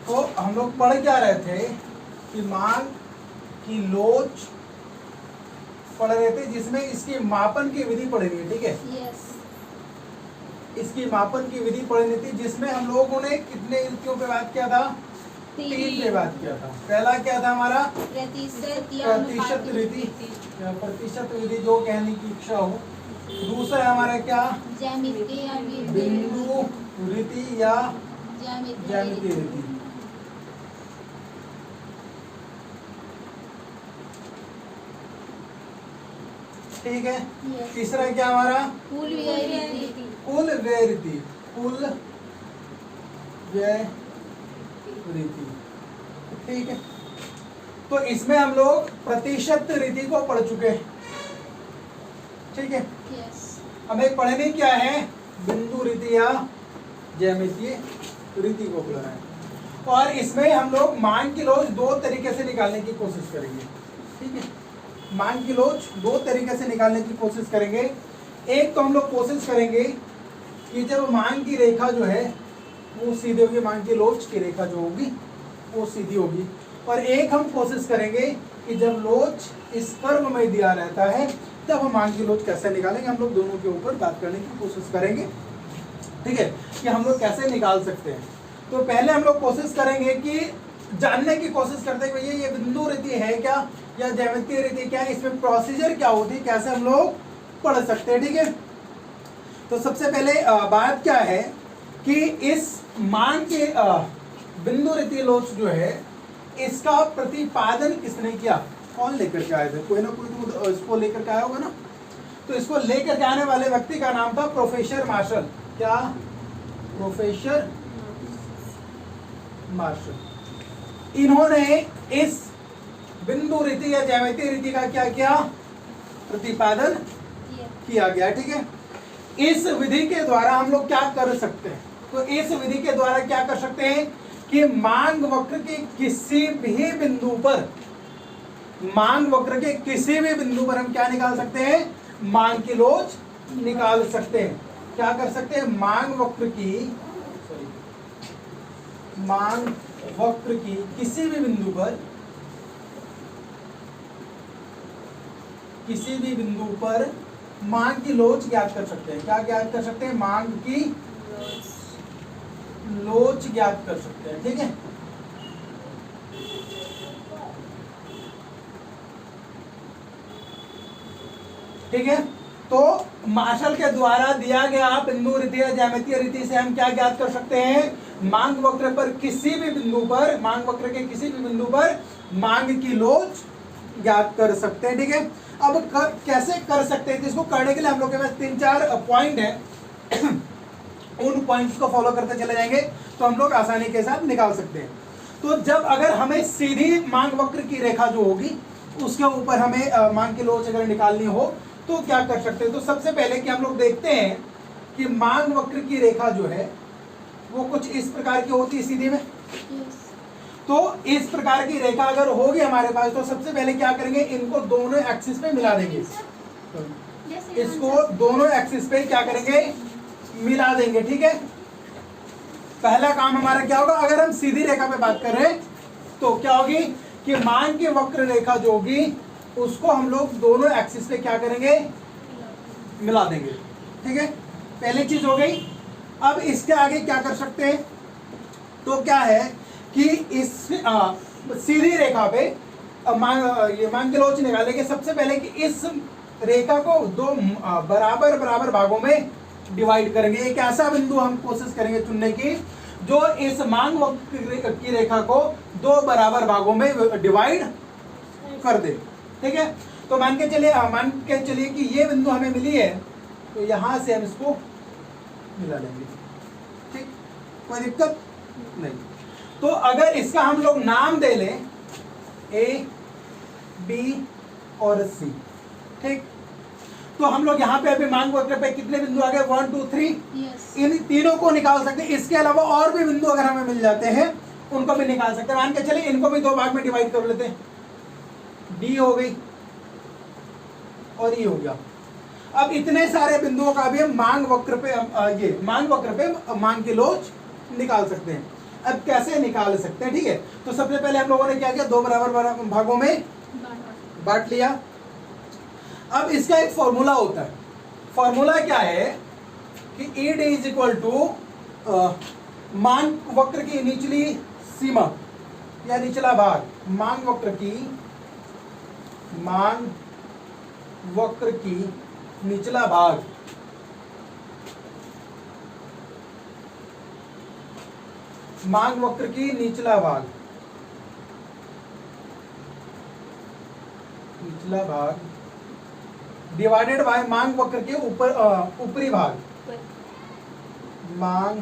तो हम लोग पढ़ क्या रहे थे कि मांग की लोच पढ़ रहे थे, जिसमें इसकी मापन की विधि पढ़नी है, ठीक है। यस। इसकी मापन की विधि पढ़नी थी, जिसमें हम लोगों ने कितने रीतियों पे बात किया था? 3 पे बात किया था। पहला क्या था हमारा? प्रतिशत रीति, प्रतिशत विधि जो कहने की इच्छा हो। दूसरा है हमारा क्या? बिंदु रीति या ज्यामितीय रीति। ठीक है। तीसरा क्या हमारा? कुल व्यय रीति। कुल व्यय रीति, कुल व्यय रीति, ठीक है। तो इसमें हम लोग प्रतिशत रीति को पढ़ चुके हैं, ठीक है। हमें पढ़ने क्या है? बिंदु रीति या ज्यामितीय रीति को पढ़ना है। और इसमें हम लोग मान की लोच 2 तरीके से निकालने की कोशिश करेंगे, ठीक है। मान की लोच 2 तरीके से निकालने की कोशिश करेंगे। एक तो हम लोग कोशिश करेंगे कि जब मान की रेखा जो है वो सीधी होगी, मान की लोच की रेखा जो होगी वो सीधी होगी। और एक हम कोशिश करेंगे कि जब लोच इस कर्व में दिया रहता है तब हम मान की लोच कैसे निकालेंगे। हम लोग दोनों के ऊपर बात करने की कोशिश करेंगे, ठीक है, कि हम लोग कैसे निकाल सकते हैं। तो पहले हम लोग कोशिश करेंगे कि जानने की कोशिश करते हैं भैया ये बिंदु रीति है क्या या ज्यामितीय रीति क्या है, इसमें प्रोसीजर क्या होती है, कैसे हम लोग पढ़ सकते हैं, ठीक है। तो सबसे पहले बात क्या है कि इस मान के बिंदु रीति लोच जो है इसका प्रतिपादन किसने किया? कौन लेकर के आए थे? कोई ना कोई तो इसको लेकर के आया होगा ना। तो इसको लेकर के आने वाले व्यक्ति का नाम था प्रोफेसर मार्शल। क्या? Professor Marshall. इन्होंने इस बिंदु रीति या ज्यामितीय रीति का क्या किया? प्रतिपादन किया गया, ठीक है। इस विधि के द्वारा हम लोग क्या कर सकते हैं? तो इस विधि के द्वारा क्या कर सकते हैं कि मांग वक्र के किसी भी बिंदु पर, मांग वक्र के किसी भी बिंदु पर हम क्या निकाल सकते हैं? मांग की लोच निकाल सकते हैं। क्या कर सकते हैं? मांग वक्र की, मांग वक्र की किसी भी बिंदु पर, किसी भी बिंदु पर मांग की लोच ज्ञात कर सकते हैं। क्या ज्ञात कर सकते हैं? मांग की लोच ज्ञात कर सकते हैं, ठीक है। ठीक है, तो मार्शल के द्वारा दिया गया बिंदु रीति या ज्यामितीय रीति से हम क्या ज्ञात कर सकते हैं? मांग वक्र पर किसी भी बिंदु पर, मांग वक्र के किसी भी बिंदु पर मांग की लोच ज्ञात कर सकते हैं, ठीक है। अब कैसे कर सकते हैं? तो इसको करने के लिए हम लोग के पास 3-4 पॉइंट है उन पॉइंट्स को फॉलो करते चले जाएंगे तो हम लोग आसानी के साथ निकाल सकते हैं। तो जब अगर हमें सीधी मांग वक्र की रेखा जो होगी उसके ऊपर हमें मांग की लोच अगर निकालनी हो तो क्या कर सकते हैं? तो सबसे पहले कि हम लोग देखते हैं कि मांग वक्र की रेखा जो है वो कुछ इस प्रकार की होती है सीधी में। तो इस प्रकार की रेखा अगर होगी हमारे पास तो सबसे पहले क्या करेंगे? इनको दोनों एक्सिस पे मिला देंगे। इसको दोनों एक्सिस पे क्या करेंगे? मिला देंगे, ठीक है। पहला काम हमारा क्या होगा? अगर हम सीधी रेखा पे बात कर रहे हैं तो क्या होगी कि मांग की वक्र रेखा जो होगी उसको हम लोग दोनों एक्सिस पे क्या करेंगे? मिला देंगे, ठीक है। पहली चीज हो गई। अब इसके आगे क्या कर सकते हैं? तो क्या है कि इस सीधी रेखा पे ये मांग की लोच निकालेंगे। सबसे पहले कि इस रेखा को 2 बराबर बराबर भागों में डिवाइड करेंगे। एक ऐसा बिंदु हम कोशिश करेंगे चुनने की जो इस मांग वक्र की रेखा को 2 बराबर भागों में डिवाइड कर दे, ठीक है। तो मान के चलिए कि ये बिंदु हमें मिली है तो यहां से हम इसको मिला लेंगे, ठीक, कोई दिक्कत नहीं। तो अगर इसका हम लोग नाम दे लें A, B और C, ठीक, तो हम लोग यहाँ पे अभी मांग वक्र पे कितने बिंदु आ गए? 1 2 3। इन तीनों को निकाल सकते हैं। इसके अलावा और भी बिंदु अगर हमें मिल जाते हैं उनको भी निकाल सकते हैं। मान के चलिए इनको भी 2 भाग में डिवाइड कर लेते हैं। D हो गई और E हो गया। अब इतने सारे बिंदुओं का भी हम मांग वक्र पे मांग की लोच निकाल सकते हैं। अब कैसे निकाल सकते हैं, ठीक है। तो सबसे पहले हम लोगों ने क्या किया, 2 बराबर भागों में बांट लिया। अब इसका एक फॉर्मूला होता है, फॉर्मूला क्या है कि E D is equal to मांग वक्र की निचली सीमा या निचला भाग, मांग वक्र की निचला भाग मांग वक्र की निचला भाग डिवाइडेड बाय मांग वक्र के ऊपरी भाग, मांग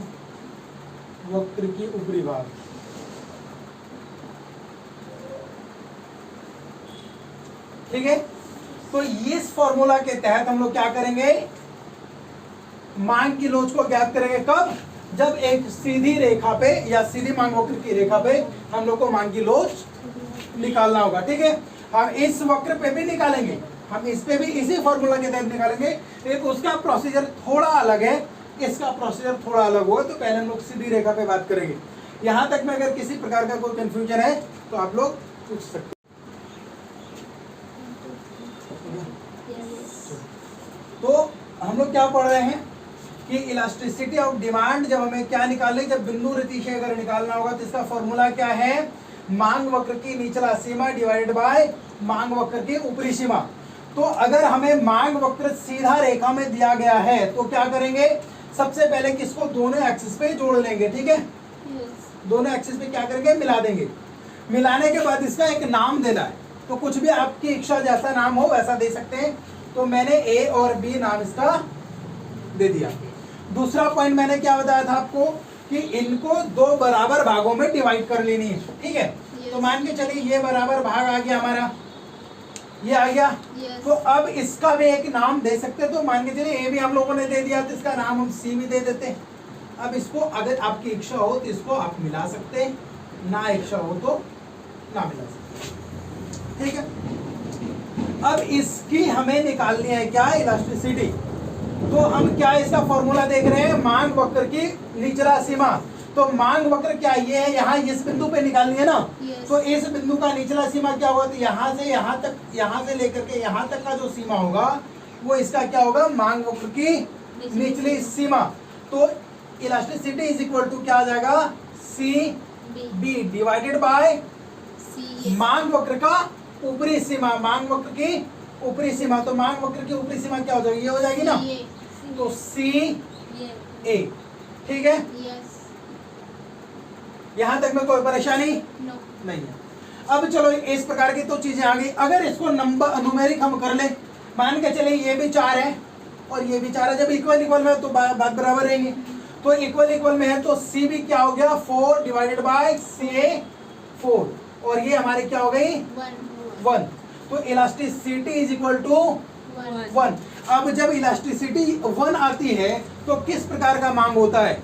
वक्र की ऊपरी भाग। ठीक है, तो इस फॉर्मूला के तहत हम लोग क्या करेंगे, मांग की लोच को ज्ञात करेंगे। कब, जब एक सीधी रेखा पे या सीधी मांग वक्र की रेखा पे हम लोग को मांग की लोच निकालना होगा। ठीक है, हम इस वक्र पे भी निकालेंगे, हम इस पे भी इसी फॉर्मूला के तहत निकालेंगे। एक उसका प्रोसीजर थोड़ा अलग है, इसका प्रोसीजर थोड़ा अलग होगा। तो पहले हम लोग सीधी रेखा पे बात करेंगे। यहां तक में अगर किसी प्रकार का कोई कंफ्यूजन है तो आप लोग पूछ सकते हैं। तो हम लोग क्या पढ़ रहे हैं कि इलास्टिसिटी ऑफ डिमांड जब हमें क्या निकालनी, जब बिंदु रीति से अगर निकालना होगा तो इसका फॉर्मूला क्या है, मांग वक्र की निचला सीमा डिवाइडेड बाय मांग वक्र की ऊपरी सीमा। तो अगर हमें मांग वक्र सीधा रेखा में दिया गया है तो क्या करेंगे, सबसे पहले किसको दोनों एक्सिस पे जोड़ लेंगे। ठीक है, दोनों एक्सिस पे क्या करेंगे, मिला देंगे। मिलाने के बाद इसका एक नाम देना है, तो कुछ भी आपकी इच्छा जैसा नाम हो वैसा दे सकते हैं। तो मैंने ए और बी नाम इसका दे दिया। दूसरा पॉइंट मैंने क्या बताया था आपको कि इनको 2 बराबर भागों में डिवाइड कर लेनी है। ठीक है, तो मान के चलिए ये बराबर भाग आ गया हमारा, ये आ गया। तो अब इसका भी एक नाम दे सकते हैं। तो मान के चलिए ए भी हम लोगों ने दे दिया, तो इसका नाम हम सी भी दे देते हैं। अब इसको अगर आपकी इच्छा हो तो इसको आप मिला सकते हैं, ना इच्छा हो तो ना मिला सकते। ठीक है, अब इसकी हमें निकालनी है क्या, इलास्टिसिटी। तो हम क्या इसका फॉर्मूला देख रहे हैं, मांग वक्र की निचला सीमा। तो मांग वक्र क्या ये है, यहाँ इस बिंदु पे निकालनी है ना। तो इस बिंदु का निचला सीमा क्या होगा, तो यहाँ से यहाँ तक, यहाँ से लेकर के यहाँ तक का जो सीमा होगा वो इसका क्या होगा, मांग वक्र की निचली सीमा। तो इलास्टिसिटी इज इक्वल टू क्या आ जाएगा, सी बी डिवाइडेड बाय मांग वक्र का ऊपरी सीमा, मांग वक्र की ऊपरी सीमा। तो मांग वक्र की ऊपरी सीमा क्या हो जाएगी, ये हो जाएगी ना। तो सी ए। ठीक है, यहां तक में कोई परेशानी नहीं है। अब चलो इस प्रकार की तो चीजें आ गई। अगर इसको नंबर न्यूमेरिक हम कर ले, मान के चले ये भी 4 है और ये भी 4 है, जब इक्वल इक्वल में तो बात बराबर रहेंगे। तो इक्वल इक्वल में है तो सी भी क्या हो गया, 4 डिवाइडेड बाय सी ए 4, और ये हमारे क्या हो गई 1। तो इलास्टिसिटी इज इक्वल टू 1। अब जब इलास्टिसिटी 1 आती है तो किस प्रकार का मांग होता है,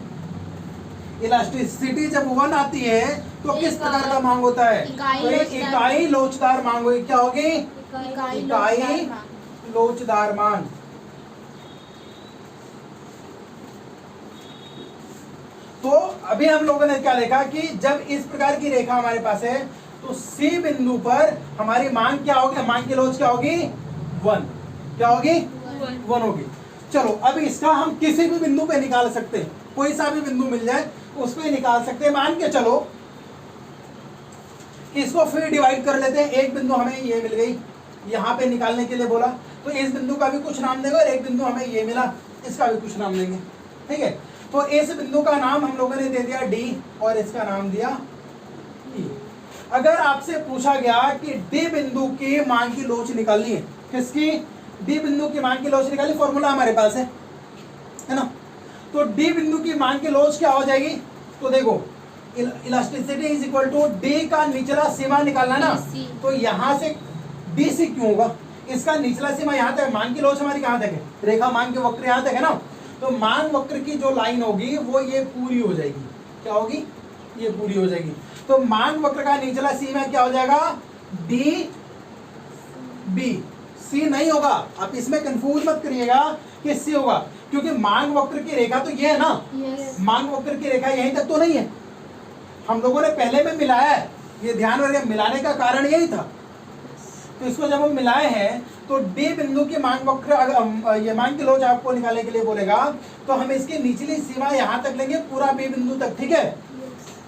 इलास्टिसिटी जब 1 आती है तो किस प्रकार का मांग होता है, तो इकाई लोचदार मांग होगी। क्या होगी, इकाई लोचदार मांग। तो अभी हम लोगों ने क्या देखा कि जब इस प्रकार की रेखा हमारे पास है तो सी बिंदु पर हमारी मांग क्या होगी, मांग की लोच क्या होगी 1। क्या होगी 1 होगी। चलो अब इसका हम किसी भी बिंदु पे निकाल सकते हैं, कोई सा भी बिंदु मिल जाए उस पे निकाल सकते हैं। मान के चलो इसको फिर डिवाइड कर लेते हैं। एक बिंदु हमें ये मिल गई, यहाँ पे निकालने के लिए बोला, तो इस बिंदु का भी कुछ नाम देंगे और एक बिंदु हमें ये मिला, इसका भी कुछ नाम देंगे। ठीक है, तो इस बिंदु का नाम हम लोगों ने दे दिया डी और इसका नाम दिया ई। अगर आपसे पूछा गया कि डी बिंदु की मांग की लोच निकालनी है, किसकी, डी बिंदु की मांग की लोच निकालनी, फॉर्मूला हमारे पास है ना। तो डी बिंदु की मांग की लोच क्या हो जाएगी, तो देखो elasticity is equal to D का निचला सीमा निकालना ना। तो यहाँ से डी सी क्यों होगा, इसका निचला सीमा यहाँ तक, मांग की लोच हमारी कहाँ तक है, रेखा मांग के वक्र यहाँ तक है ना। तो मांग वक्र की जो लाइन होगी वो ये पूरी हो जाएगी। क्या होगी, ये पूरी हो जाएगी। तो मांग वक्र का निचला सीमा क्या हो जाएगा, डी बी। सी नहीं होगा, आप इसमें कंफ्यूज मत करिएगा कि सी होगा, क्योंकि मांग वक्र की रेखा तो ये है ना। मांग वक्र की रेखा यहीं तक तो नहीं है, हम लोगों ने पहले में मिलाया है, ये ध्यान रखिए, मिलाने का कारण यही था। तो इसको जब हम मिलाए हैं तो डी बिंदु की मांग वक्र, अगर ये मांग की लोच आपको निकालने के लिए बोलेगा तो हम इसकी निचली सीमा यहां तक लेंगे, पूरा बी बिंदु तक, ठीक है।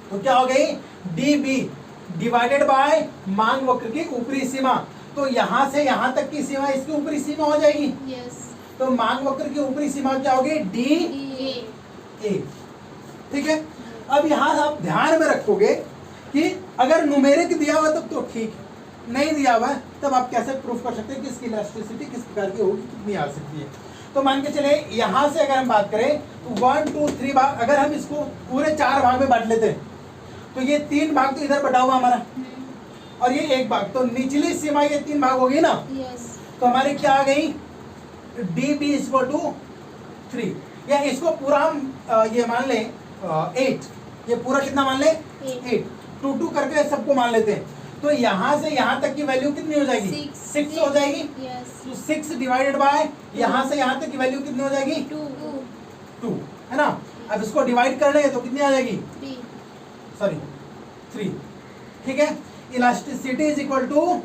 तो क्या हो गई, डी बी डिवाइडेड बाय मांग वक्र की ऊपरी सीमा, तो यहां से यहां तक की सीमा इसकी ऊपरी सीमा हो जाएगी। तो मांग वक्र की ऊपरी सीमा क्या होगी, डी ए, ठीक है। अब यहां आप ध्यान में रखोगे कि अगर न्यूमेरिक दिया हुआ तब तो ठीक है, नहीं दिया हुआ है तब आप कैसे प्रूफ कर सकते हैं कि इसकी इलास्टिसिटी किस प्रकार की होगी, कितनी आ सकती है। तो मान के चले यहां से अगर हम बात करें तो 1 2 3 भाग, अगर हम इसको पूरे 4 भाग में बांट लेते हैं तो ये 3 भाग तो इधर बटा हुआ हमारा और ये 1 भाग, तो निचली सीमा ये 3 भाग होगी ना। तो हमारी क्या आ गई, डी बी इक्वल टू 3, या इसको पूरा हम ये मान लें 8, ये पूरा कितना मान ले 8, 2 2 करके सबको मान लेते हैं। तो यहां से यहां तक की वैल्यू कितनी हो जाएगी, 6 हो जाएगी। तो 6 डिवाइडेड बाय यहां से यहां तक की वैल्यू कितनी हो जाएगी, 2, है ना। अब इसको डिवाइड कर लेंगे तो कितनी आ जाएगी, 3, ठीक है। Elasticity is equal to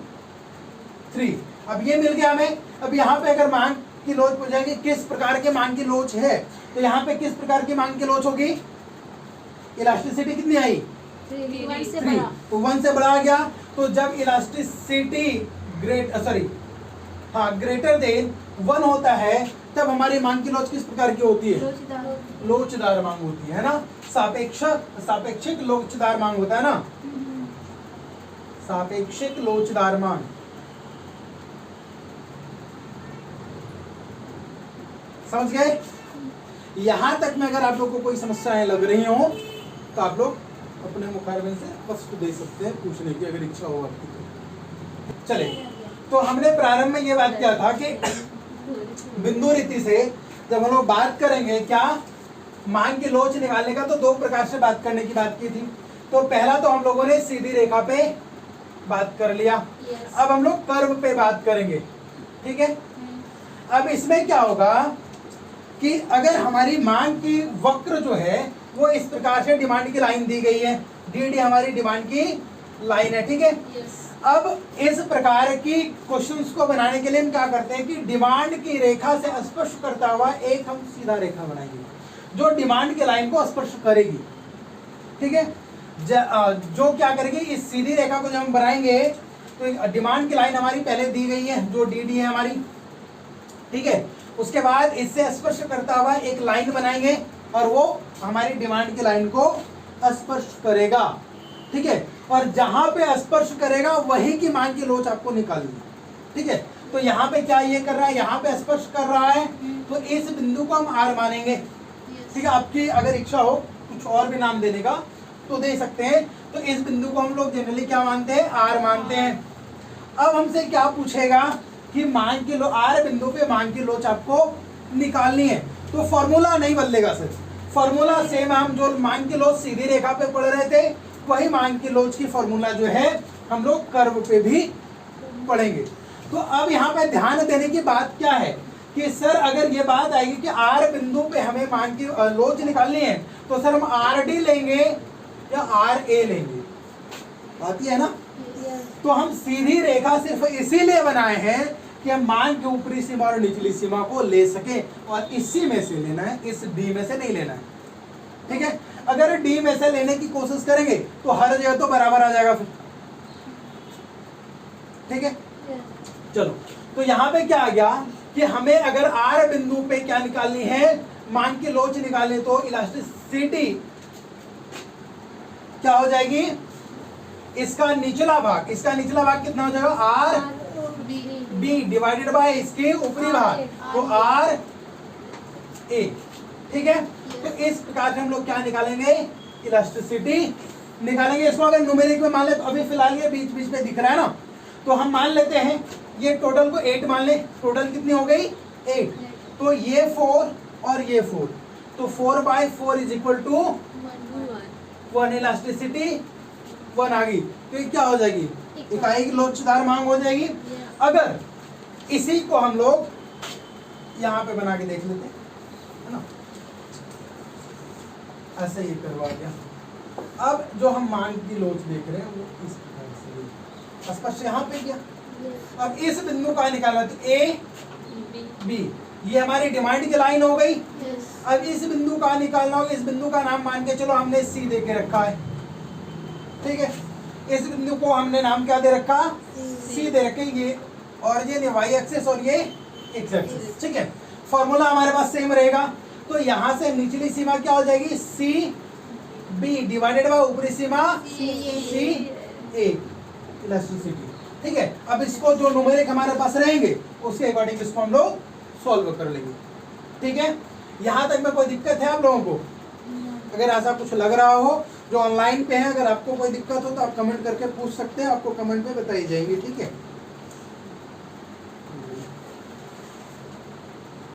3। अब ये मिल गया हमें। अब यहाँ पे अगर मांग की लोच पूछेगी किस प्रकार के मांग की लोच है, तो यहाँ पे किस प्रकार की मांग की लोच होगी, इलास्टिसिटी कितनी आई, 3, तो 1 से बड़ा आ गया। तो जब इलास्टिसिटी ग्रेटर देन 1 होता है तब हमारी मांग की लोच किस प्रकार की होती है, लोचदार मांग होती है ना। सापेक्षिक लोचदार मांग होता है ना, सापेक्षिक लोचदार मांग। समझ गए। यहां तक में अगर आप लोग को कोई समस्याएं लग रही हो तो आप लोग अपने मुखारबिन से प्रश्न दे सकते हैं, पूछने की अगर इच्छा हो आपकी तो। चले, तो हमने प्रारंभ में ये बात किया था कि बिंदु रीति से जब हम लोग बात करेंगे क्या, मांग की लोच निकालने का, तो 2 प्रकार से बात करने की बात की थी। तो पहला तो हम लोगों ने सीधी रेखा पे बात कर लिया। अब हम लोग कर्व पे बात करेंगे, ठीक है। अब इसमें क्या होगा कि अगर हमारी मांग की वक्र जो है वो इस प्रकार से डिमांड की लाइन दी गई है, डी हमारी डिमांड की लाइन है, ठीक है। अब इस प्रकार की क्वेश्चंस को बनाने के लिए हम क्या करते हैं कि डिमांड की रेखा से स्पर्श करता हुआ एक हम सीधा रेखा बनाएंगे जो डिमांड की लाइन को स्पर्श करेगी, ठीक है। जो क्या करेगी, इस सीधी रेखा को जब हम बनाएंगे तो डिमांड की लाइन हमारी पहले दी गई है जो डी है हमारी, ठीक है। उसके बाद इससे स्पर्श करता हुआ एक लाइन बनाएंगे और वो हमारी डिमांड की लाइन को स्पर्श करेगा, ठीक है। और जहां पे स्पर्श करेगा वही की मांग की लोच आपको निकालनी है, ठीक है। तो यहाँ पे क्या ये कर रहा है, यहाँ पे स्पर्श कर रहा है, तो इस बिंदु को हम आर मानेंगे, ठीक है। आपकी अगर इच्छा हो कुछ और भी नाम देने का तो दे सकते हैं। तो इस बिंदु को हम लोग जनरली क्या मानते हैं, आर मानते हैं। अब हमसे क्या पूछेगा कि मांग की लो, आर बिंदु पे मांग की लोच आपको निकालनी है, तो फॉर्मूला नहीं बदलेगा सर, फॉर्मूला सेम। हम जो मांग की लोच सीधी रेखा पे पढ़ रहे थे वही मांग की लोच की फॉर्मूला जो है हम लोग कर्व पे भी पढ़ेंगे। तो अब यहाँ पे ध्यान देने की बात क्या है कि सर अगर ये बात आएगी कि आर बिंदु पे हमें मांग की लोच निकालनी है तो सर हम आर डी लेंगे या आर ए लेंगे, बात ये है ना। तो हम सीधी रेखा सिर्फ इसीलिए बनाए हैं कि हम मांग की ऊपरी सीमा और निचली सीमा को ले सके, और इसी में से लेना है, इस डी में से नहीं लेना है, ठीक है। अगर डी में से लेने की कोशिश करेंगे तो हर जगह तो बराबर आ जाएगा फिर, ठीक है। चलो, तो यहाँ पे क्या आ गया कि हमें अगर आर बिंदु पे क्या निकालनी है, मांग की लोच निकालनी, तो इलास्टिसिटी क्या हो जाएगी, इसका निचला भाग कितना हो जाएगा, आर बी डिवाइडेड बाय इसके ऊपरी भाग, तो आर ए, ठीक है। तो इस प्रकार से हम लोग क्या निकालेंगे, इलास्टिसिटी निकालेंगे। इसको अगर न्यूमेरिक में मान ले तो अभी फिलहाल ये बीच बीच में दिख रहा है ना, तो हम मान लेते हैं ये टोटल को 8 मान ले, टोटल कितनी हो गई 8, तो ये 4 और ये 4, तो 4/4 इज इक्वल टू 1, इलास्टिसिटी 1 आ गई। तो ये क्या हो जाएगी, इकाई की लोचदार मांग हो जाएगी। अगर इसी को हम लोग यहाँ पे बना के देख लेते हैं, है ना, ऐसे ही करवा दिया। अब जो हम मान की लोच देख रहे हैं वो इस प्रकार से स्पष्ट यहाँ पे गया। अब इस बिंदु का निकालना, तो ए बी ये हमारी डिमांड की लाइन हो गई। अब इस बिंदु का निकालना होगा, इस बिंदु का नाम मान के चलो हमने सी दे के रखा है, ठीक है। इस बिंदु को हमने नाम क्या दे रखा, सी दे रखे, ये ऑरिजिन ये वाई एक्सिस और ये एक्स एक्सिस, ठीक है। फॉर्मूला हमारे पास सेम रहेगा, तो यहाँ से निचली सीमा क्या हो जाएगी, सी बी डिवाइडेड बाय ऊपरी सीमा सी ए इलास्टिसिटी, ठीक है। अब इसको जो न्यूमेरिक हमारे पास रहेंगे उसके अकॉर्डिंग इसको हम लोग सॉल्व कर लेंगे, ठीक है। यहाँ तक में कोई दिक्कत है आप लोगों को? अगर ऐसा कुछ लग रहा हो, जो ऑनलाइन पे है, अगर आपको कोई दिक्कत हो तो आप कमेंट करके पूछ सकते हैं, आपको कमेंट में बताई जाएगी, ठीक है।